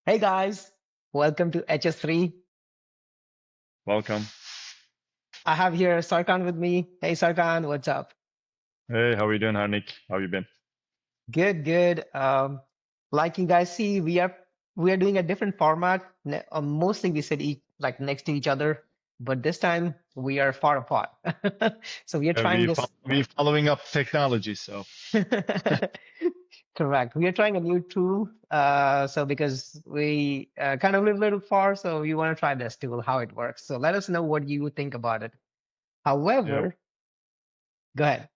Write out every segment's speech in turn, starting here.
Hey guys, welcome to HS3. Welcome. I have here Sarkan with me. Hey Sarkan, what's up? Hey, how are you doing, Harnik? How you been? Good, good. Like you guys see, we are doing a different format. Mostly we sit like next to each other, but this time we are far apart. So we are trying this. We following up technology, so Correct. We are trying a new tool. So because we kind of live a little far, so we want to try this tool, how it works. So let us know what you think about it. yeah, However, go ahead.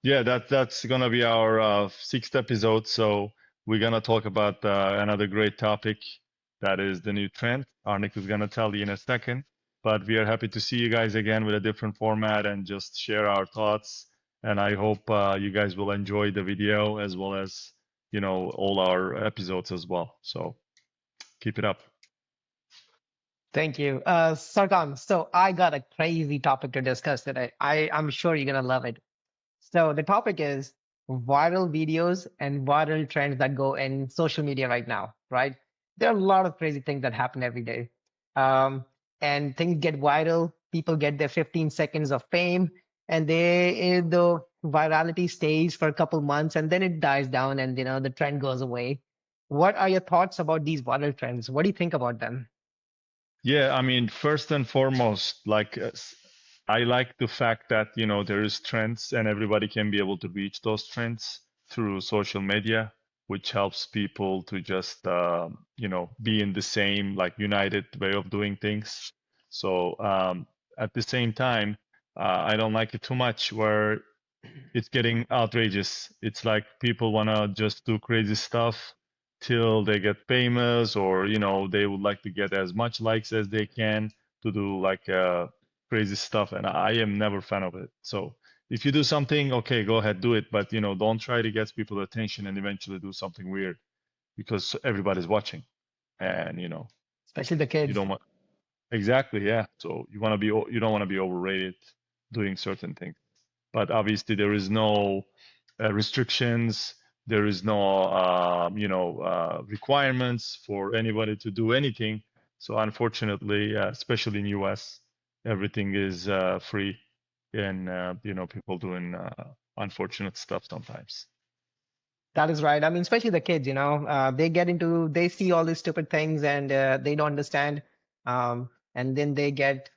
yeah. That's gonna be our sixth episode. So we're gonna talk about another great topic, that is the new trend. Harnik is gonna tell you in a second, but we are happy to see you guys again with a different format and just share our thoughts. And I hope you guys will enjoy the video as well as all our episodes as well. So keep it up. Thank you. Sarkan, so I got a crazy topic to discuss today. I'm sure you're gonna love it. So the topic is viral videos and viral trends that go in social media right now, right? There are a lot of crazy things that happen every day. Um, and things get viral, people get their 15 seconds of fame, and the virality stays for a couple months and then it dies down and the trend goes away. What are your thoughts about these viral trends? What do you think about them? Yeah, I mean, first and foremost, I like the fact that, there is trends and everybody can be able to reach those trends through social media, which helps people to just, be in the same, like, united way of doing things. So, at the same time, I don't like it too much where it's getting outrageous. It's like people want to just do crazy stuff till they get famous, or they would like to get as much likes as they can to do like crazy stuff. And I am never a fan of it. So if you do something, okay, go ahead, do it. But don't try to get people's attention and eventually do something weird because everybody's watching, and Especially the you kids. don't want exactly, yeah. So you don't want to be overrated doing certain things. But obviously there is no restrictions. There is no requirements for anybody to do anything. So unfortunately, especially in US, everything is free, and people doing unfortunate stuff sometimes. That is right. I mean, especially the kids, they see all these stupid things and they don't understand. And then they get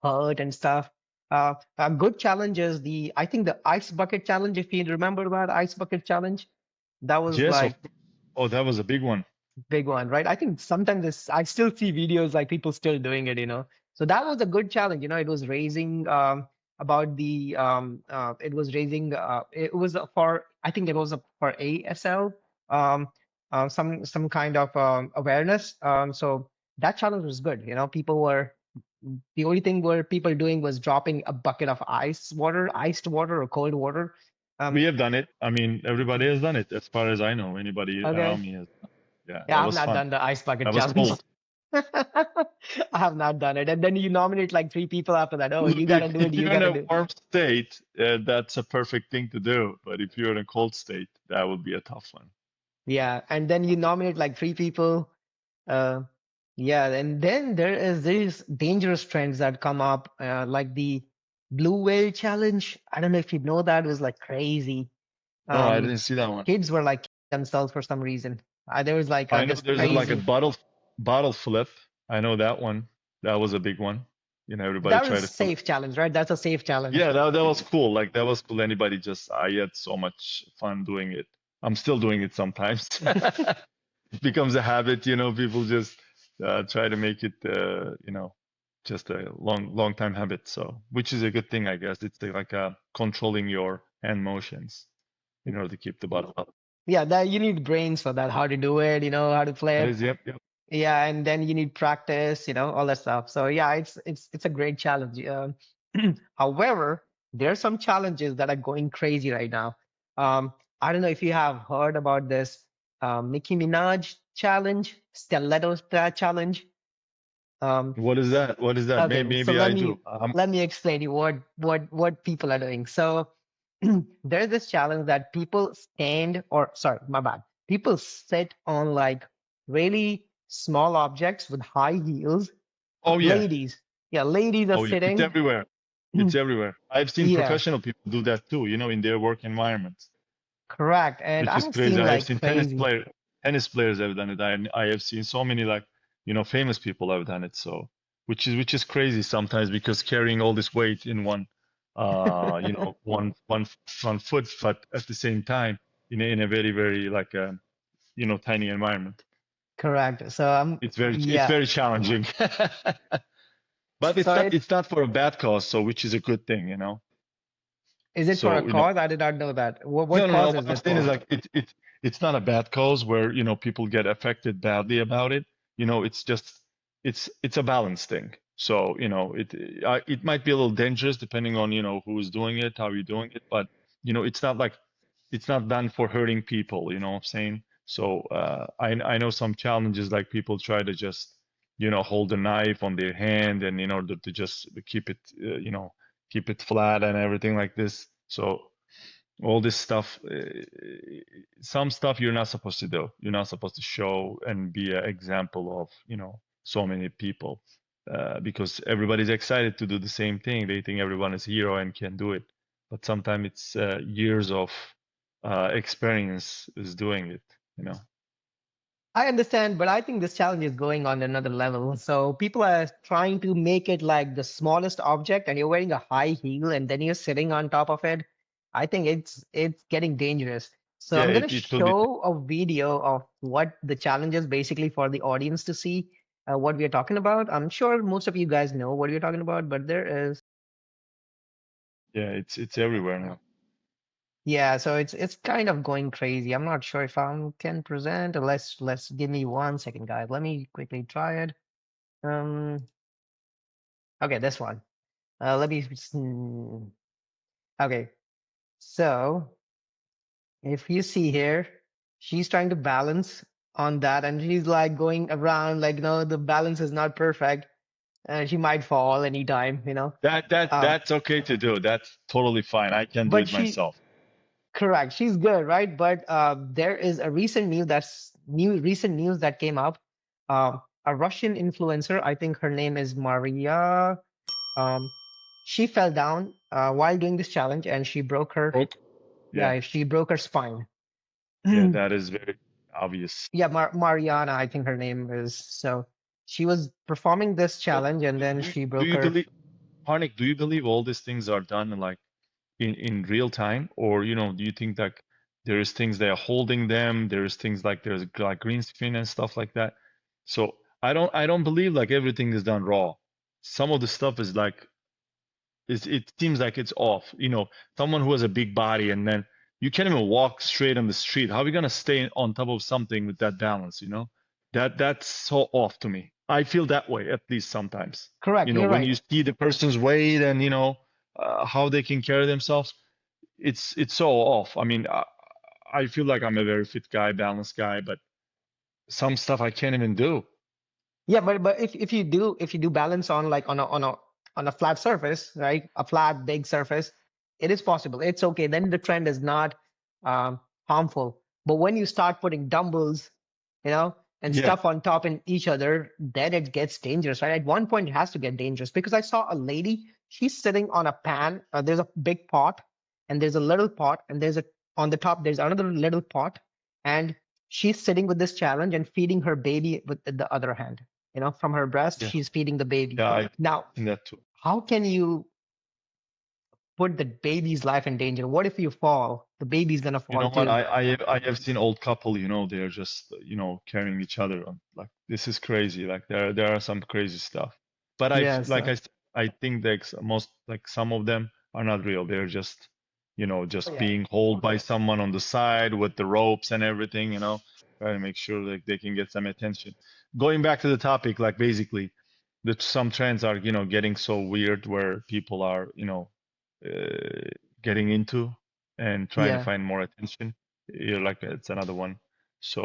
hurt and stuff. A good challenge is I think the ice bucket challenge, if you remember that ice bucket challenge, that was Yes, like oh, that was a big one. big one, right? I think sometimes I still see videos like people still doing it. So that was a good challenge. It was raising about the it was raising it was for I think it was for ASL some kind of awareness. So that challenge was good. People were the only thing were people doing was dropping a bucket of iced water or cold water. We Um, have done it. I mean, everybody has done it as far as I know. Anybody okay. around me has. Yeah, that Yeah, I've was not fun. done the ice bucket That was challenge. cold. I have not done it. And then you nominate like three people after that. Oh, Look, you gotta do it, if you you're in gotta a do it. warm state, that's a perfect thing to do. But if you're in a cold state, that would be a tough one. Yeah. And then you nominate like three people. Uh, yeah. And then there is these dangerous trends that come up, like the blue whale challenge. I don't know if you know that. It was like crazy. No, I Um, didn't see that one. Kids were like killing themselves for some reason. There was like I know this there's like a crazy. bottle flip. I know that one. That was a big one. Everybody That was tried a to fill it. safe challenge, right? That's a safe challenge. Yeah, that was cool. Like that was cool. Anybody just I had so much fun doing it. I'm still doing it sometimes. It becomes a habit, people just try to make it just a long time habit. So which is a good thing, I guess. It's like controlling your hand motions in order to keep the bottle up. Yeah, that you need brains for that, how to do it, how to play That it. is, yep, yep. Yeah, and then you need practice, all that stuff. So yeah, it's a great challenge. However, there are some challenges that are going crazy right now. I don't know if you have heard about this Nicki Minaj challenge, challenge. Um, What is that? What is that? okay, so Maybe I do. let me explain you what people are doing. So there's this challenge that people stand or sorry, my bad. People sit on like really small objects with high heels. Oh yeah. Ladies, yeah, ladies are Oh yeah. It's sitting. everywhere. It's everywhere. I've seen Yeah, professional people do that too, in their work environments, correct. And which I is have crazy. seen I have like seen crazy. tennis players have done it. I have seen so many like, famous people have done it. So, which is crazy sometimes because carrying all this weight in one foot, but at the same time in a very, very like, tiny environment. Correct. So It's yeah. very challenging. But it's So not it's not for a bad cause, so which is a good thing. is it for a So, cause? I did not know that. What no, no, no. cause What is I'm it saying is for? like it's not a bad cause where people get affected badly about it. It's just it's a balance thing. So it might be a little dangerous depending on who's doing it, how you're doing it, but it's not like it's not done for hurting people. You know what I'm saying? So I know some challenges like people try to just hold a knife on their hand and in order to just keep it flat and everything like this. So all this stuff, some stuff you're not supposed to do. You're not supposed to show and be an example of, so many people, because everybody's excited to do the same thing. They think everyone is a hero and can do it. But sometimes it's years of experience is doing it, you know. I understand, but I think this challenge is going on another level. So people are trying to make it like the smallest object, and you're wearing a high heel, and then you're sitting on top of it. I think it's getting dangerous. So Yeah, I'm gonna it will be. show a video of what the challenge is basically for the audience to see what we are talking about. I'm sure most of you guys know what we're talking about, but there is Yeah, it's everywhere now. yeah. So it's kind of going crazy. I'm not sure if I can present. Let's give me 1 second, guys. Let me quickly try it. Um, okay, this one. Let me. Okay, so if you see here, she's trying to balance on that, and she's like going around like, no, the balance is not perfect. She might fall anytime. Um, That's okay to do. That's totally fine. I can do but it she, myself. correct, she's good, right? But there is a recent news that came up. A Russian influencer, I think her name is Maria. Um, she fell down while doing this challenge and she broke her, Oh, yeah. yeah, she broke her spine. Yeah, Yeah, that is very obvious. Mariana, I think her name is. So she was performing this But challenge and do, then do, she do broke you her. believe, Harnik, do you believe all these things are done like in real time? Or, do you think like there is things that are holding them, there's things like there's like green screen and stuff like that? So I don't believe like everything is done raw. Some of the stuff is like it seems like it's off. Someone who has a big body and then you can't even walk straight on the street. How are we gonna stay on top of something with that balance? That's so off to me. I feel that way at least sometimes. Correct, you're When right. you see the person's weight and how they can carry themselves, it's so off. I mean, I feel like I'm a very fit guy, balanced guy, but some stuff I can't even do. Yeah, but if you do balance on like on a flat surface, right? A flat big surface, it is possible. It's okay. Then the trend is not harmful. But when you start putting dumbbells, and Yeah, stuff on top in each other, then it gets dangerous, right? At one point, it has to get dangerous because I saw a lady. She's sitting on a pan. There's a big pot, and there's a little pot, and there's a on the top. There's another little pot, and she's sitting with this challenge and feeding her baby with the other hand. From her breast, yeah, she's feeding the baby. yeah. I've Now, seen that too. how can you put the baby's life in danger? What if you fall? The baby's gonna You fall know what? too. I have seen old couple, they're just, carrying each other on. Like this is crazy. Like there are some crazy stuff. But Yes. I think that most like some of them are not real. They're just, Oh, just yeah. being held by someone on the side with the ropes and everything, try to make sure like they can get some attention. Going back to the topic, like basically that some trends are, getting so weird where people are, getting into and trying to Yeah. find more attention. You're like, it's another one.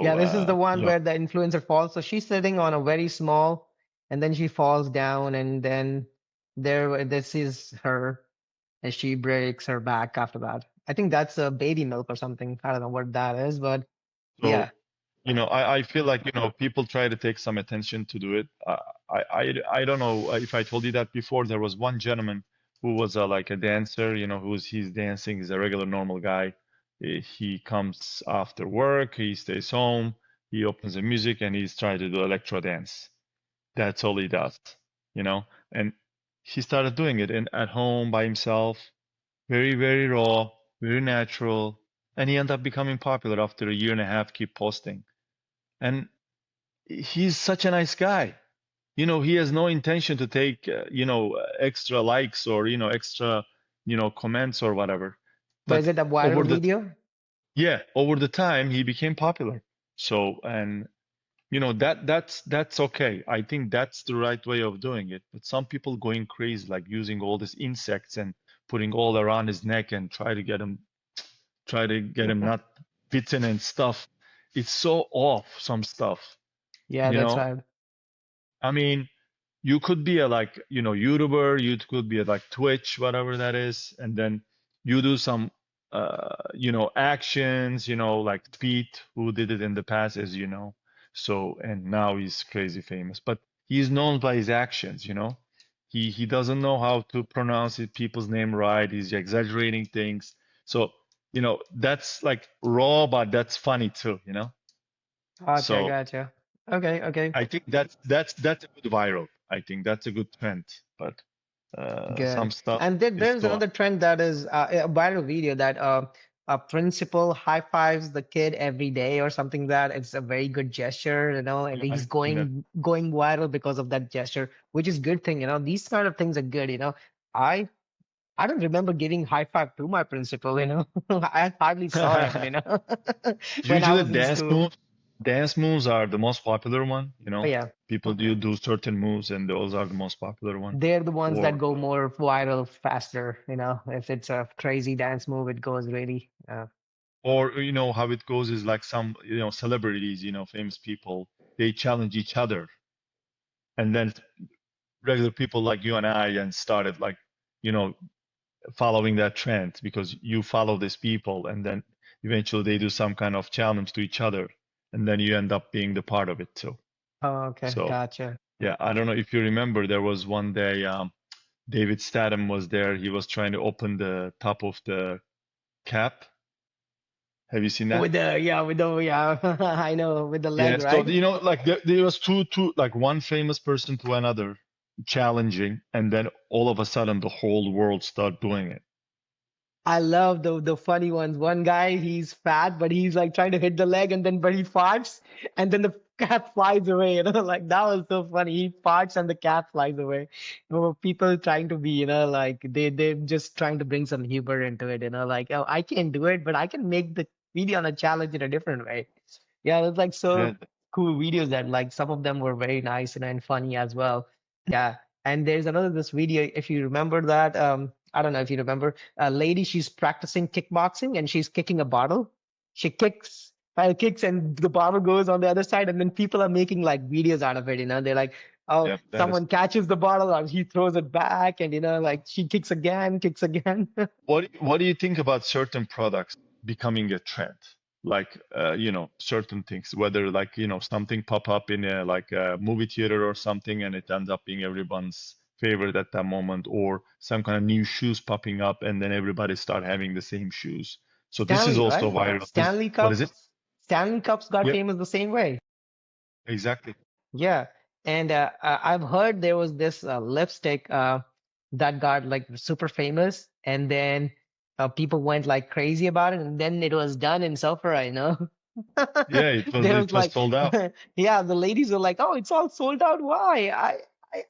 Yeah, So, this is the one yeah, where the influencer falls. So she's sitting on a very small, and then she falls down, and then this is her, and she breaks her back after that. I think that's a baby milk or something. I don't know what that is, but so yeah. I feel like, people try to take some attention to do it. I don't know if I told you that before. There was one gentleman who was like a dancer, he's dancing. He's a regular normal guy. He comes after work, he stays home, he opens the music and he's trying to do electro dance. That's all he does, you know. And he started doing it at home by himself, very, very raw, very natural, and he ended up becoming popular after a year and a half, keep posting. And he's such a nice guy. He has no intention to take, extra likes or, extra, comments or whatever. So is But it a viral over the, video? yeah, over the time, he became popular. So, and that's okay. I think that's the right way of doing it. But some people going crazy, like using all these insects and putting all around his neck and try to get him not bitten and stuff. It's so off, some stuff, Yeah, you that's know? right. I mean, you could be a like, YouTuber, you could be a like Twitch, whatever that is, and then you do some actions, like Tweet, who did it in the past, as you know. So, and now he's crazy famous, but he's known by his actions, He doesn't know how to pronounce people's name right. He's exaggerating things. So, that's like raw, but that's funny too. Gotcha, So gotcha. Okay, okay. I think that's a good viral. I think that's a good trend, but some Good. stuff And there, is there's too. another trend that is a viral video that a principal high fives the kid every day or something that it's a very good gesture, and Yeah, he's I've seen that. going viral because of that gesture, which is good thing. These kind of things are good. I I don't remember giving high five to my principal. I hardly saw him, when I Usually was in school. dance moves are the most popular one. Oh yeah. People do certain moves, and those are the most popular one. They're the ones that Or go more viral faster. If it's a crazy dance move, it goes really. how it goes is like some celebrities, famous people, they challenge each other, and then regular people like you and I and started like you know following that trend because you follow these people and then eventually they do some kind of challenge to each other and then you end up being the part of it too. Oh, okay, So gotcha. yeah, I don't know if you remember there was one day David Statham was there. He was trying to open the top of the cap. Have you seen that? Yeah, I know, with the Yeah, leg, so right? like there was two like one famous person to another challenging, and then all of a sudden the whole world start doing it. I love the funny ones. One guy, he's fat, but he's like trying to hit the leg, and then but he farts, and then the cat flies away. Like that was so funny. He farts and the cat flies away. People trying to be, like they're just trying to bring some humor into it. Like, oh, I can't do it, but I can make the video on a challenge in a different way. Yeah, it was like Yeah, so cool videos that like some of them were very nice and funny as well. Yeah. And there's another this video, if you remember that. I don't know if you remember a lady, she's practicing kickboxing and she's kicking a bottle. She kicks and the bottle goes on the other side, and then people are making like videos out of it. They're like, oh, yeah, that is. someone catches the bottle or he throws it back, and like she kicks again. What do you think about certain products becoming a trend? Like certain things, whether like something pop up in a like a movie theater or something, and it ends up being everyone's favorite at that moment, or some kind of new shoes popping up, and then everybody start having the same shoes. So this is Stanley, also right? viral. Stanley What is it? Cups. Stanley Cups got Yeah, famous the same way. exactly. Yeah, and I've heard there was this lipstick that got like super famous, and then people went like crazy about it, and then it was done in Sephora. Yeah, it was There it was was like, sold out. yeah, the ladies were like, "Oh, it's all sold out. Why?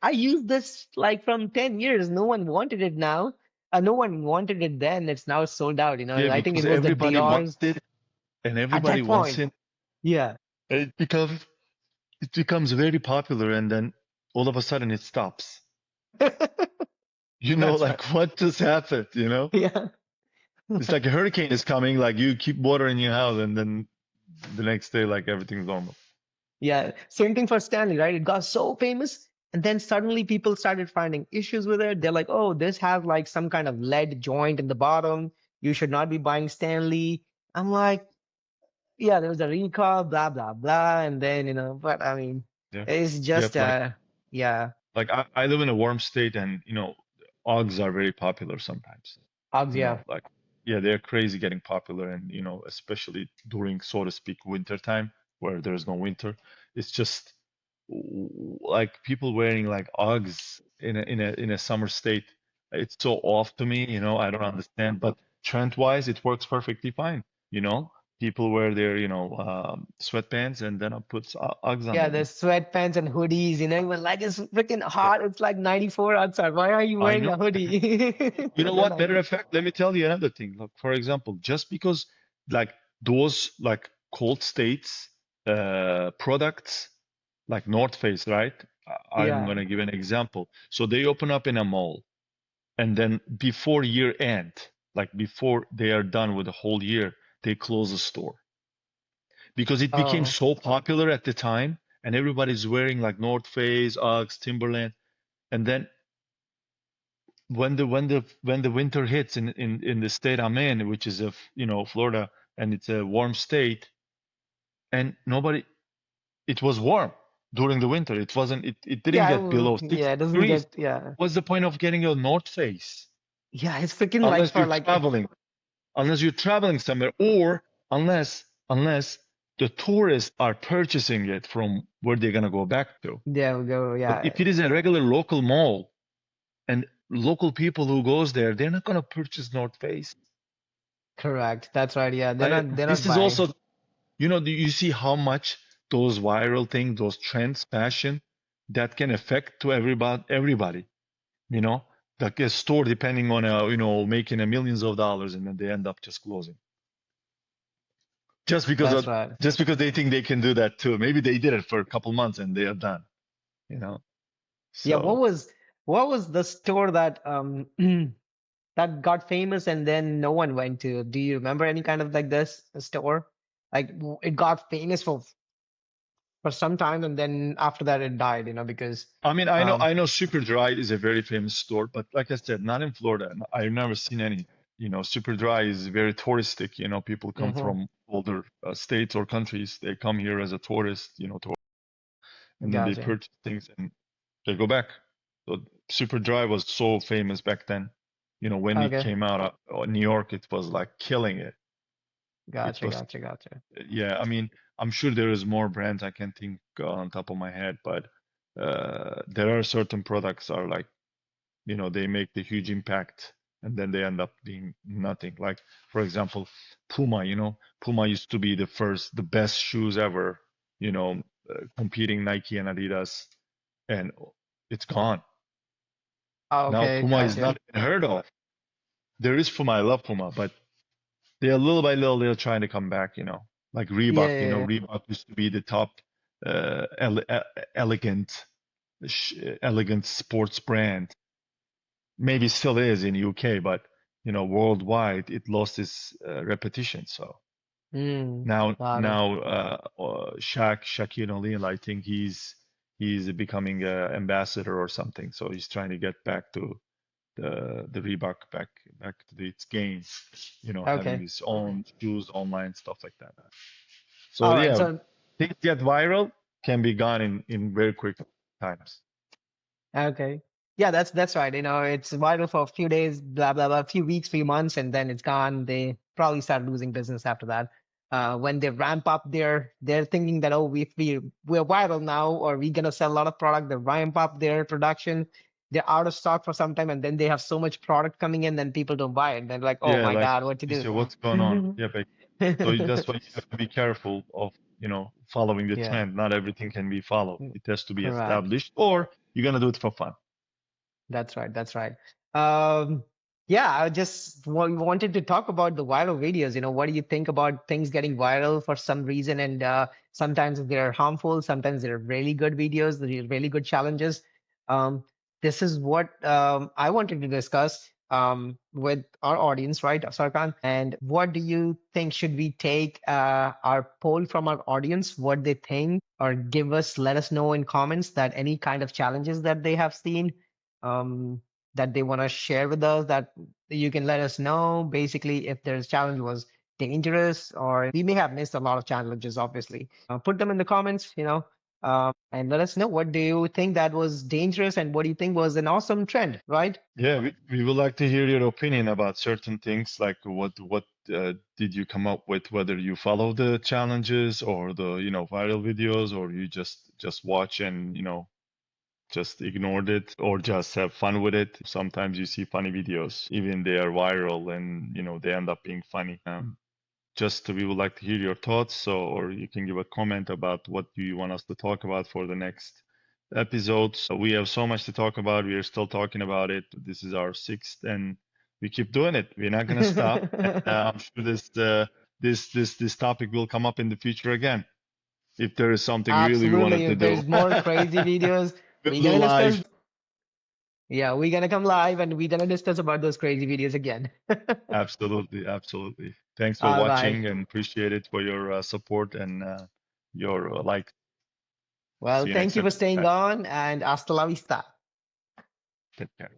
I used this like from 10 years. No one wanted it now. No one wanted it then. It's now sold out. Yeah, I think it because was the everybody Dior's wants it, and at everybody that wants point. it. Yeah, And it becomes very popular, and then all of a sudden it stops. that's Like right. what just happened, Yeah. It's like a hurricane is coming, like you keep watering your house, and then the next day, like everything's normal. Yeah, same thing for Stanley, right? It got so famous, and then suddenly people started finding issues with it. They're like, "Oh, this has like some kind of lead joint in the bottom. You should not be buying Stanley." I'm like, yeah, there was a recall, blah blah blah, and then but I mean, Yeah. it's Yep. just yeah, Like I live in a warm state, and Uggs are very popular sometimes. Uggs, yeah. Like yeah, they're crazy getting popular, and especially during, so to speak, winter time where there's no winter. It's just like people wearing like Uggs in a summer state. It's so off to me, I don't understand. But trend-wise, it works perfectly fine. You know, People wear their sweatpants and then I put Uggs Yeah, the underneath. sweatpants and hoodies, even like it's freaking Yeah, hot. It's like 94 outside. Why are you I wearing know. a hoodie? You know And then what? I, Matter of fact, let me tell you another thing. Look, for example, just because like those like cold states products like North Face, right? I'm yeah. gonna give an example. So they open up in a mall, and then before year end, like before they are done with the whole year, they close the store because it became Oh, so popular at the time, and everybody's wearing like North Face, Uggs, Timberland, and then when the winter hits in the state I'm in, which is Florida, and it's a warm state, and nobody, it was warm during the winter. It wasn't. It didn't yeah. get below six Yeah, it doesn't degrees. get, yeah. What's the point of getting a North Face Yeah, it's freaking like unless for you're like, traveling? Unless you're traveling somewhere, or unless the tourists are purchasing it from where they're gonna go back to. there we go. But Yeah, if it is a regular local mall and local people who goes there, they're not gonna purchase North Face. correct. That's right. Yeah, they're not This is buying. also, do you see how much those viral things, those trends, fashion, that can affect to everybody, you know, like a store depending on making a millions of dollars and then they end up just closing just because That's of right. just because they think they can do that too. Maybe they did it for a couple months and they are done, you know. Yeah, So what was the store that that got famous and then no one went to? Do you remember any kind of like this store? Like it got famous for some time and then after that it died, because I mean, I know um I know Superdry is a very famous store, but like I said, not in Florida. I've never seen any. Superdry is very touristic. People come mhm, from older states or countries. They come here as a tourist, and then they gotcha. purchase things and they go back. So Superdry was so famous back then. When it Okay. came out, New York, it was like killing it. It Gotcha, was, gotcha, gotcha. yeah. I mean, I'm sure there is more brands I can think on top of my head, but there are certain products are like they make the huge impact and then they end up being nothing. Like, for example, Puma, Puma used to be the best shoes ever, competing Nike and Adidas, and it's gone. Oh, Now okay, Puma is gotcha. not even heard of. There is Puma, I love Puma, but they're little by little, they're trying to come back, like Yeah, Reebok, yeah, yeah. Reebok used to be the top elegant, elegant sports brand. Maybe still is in UK, but worldwide it lost its repetition. So now Got it. now Shaquille O'Neal, I think he's becoming an ambassador or something. So he's trying to get back to the Reebok back to its gains, having Okay. his own shoes online, stuff like that. So All right. yeah, So things get viral can be gone in very quick times. okay. Yeah, that's right. It's viral for a few days, blah blah blah, a few weeks, few months, and then it's gone. They probably start losing business after that. When they ramp up they're thinking that, oh, if we're viral now, or we're gonna sell a lot of product. They ramp up their production. They're out of stock for some time, and then they have so much product coming in, then people don't buy it. They're like, oh Yeah, my like God, what to you do? say, what's going on? Yeah, but so that's why you have to be careful of, following the Yeah, trend. Not everything can be followed. It has to be correct. established, or you're gonna do it for fun. That's right. That's right. Um, yeah, I just wanted to talk about the viral videos. What do you think about things getting viral for some reason? And sometimes they're harmful, sometimes they're really good videos, they're really good challenges. Um, this is what I wanted to discuss with our audience, right, Sarkan? And what do you think? Should we take our poll from our audience, what they think, or let us know in comments that any kind of challenges that they have seen? That they want to share with us, that you can let us know. Basically, if there's challenge was dangerous, or we may have missed a lot of challenges, obviously. Put them in the comments, and let us know, what do you think that was dangerous and what do you think was an awesome trend, right? Yeah, we would like to hear your opinion about certain things, like what did you come up with, whether you follow the challenges or the, viral videos, or you just watch and, just ignored it or just have fun with it. Sometimes you see funny videos, even they are viral and, they end up being funny. Just we would like to hear your thoughts, or you can give a comment about what do you want us to talk about for the next episodes. We have so much to talk about. We are still talking about it. This is our sixth, and we keep doing it. We're not gonna stop. And, I'm sure this topic will come up in the future again. If there is something really we wanted Absolutely. to If do, there's more crazy videos, we'll we're do gonna discuss. live. Yeah, we're gonna come live and we're gonna discuss about those crazy videos again. Absolutely, absolutely. Thanks for All right. watching and appreciate it for your support and your like. Well, See you thank next you for episode, staying guys. on, and hasta la vista. Take care.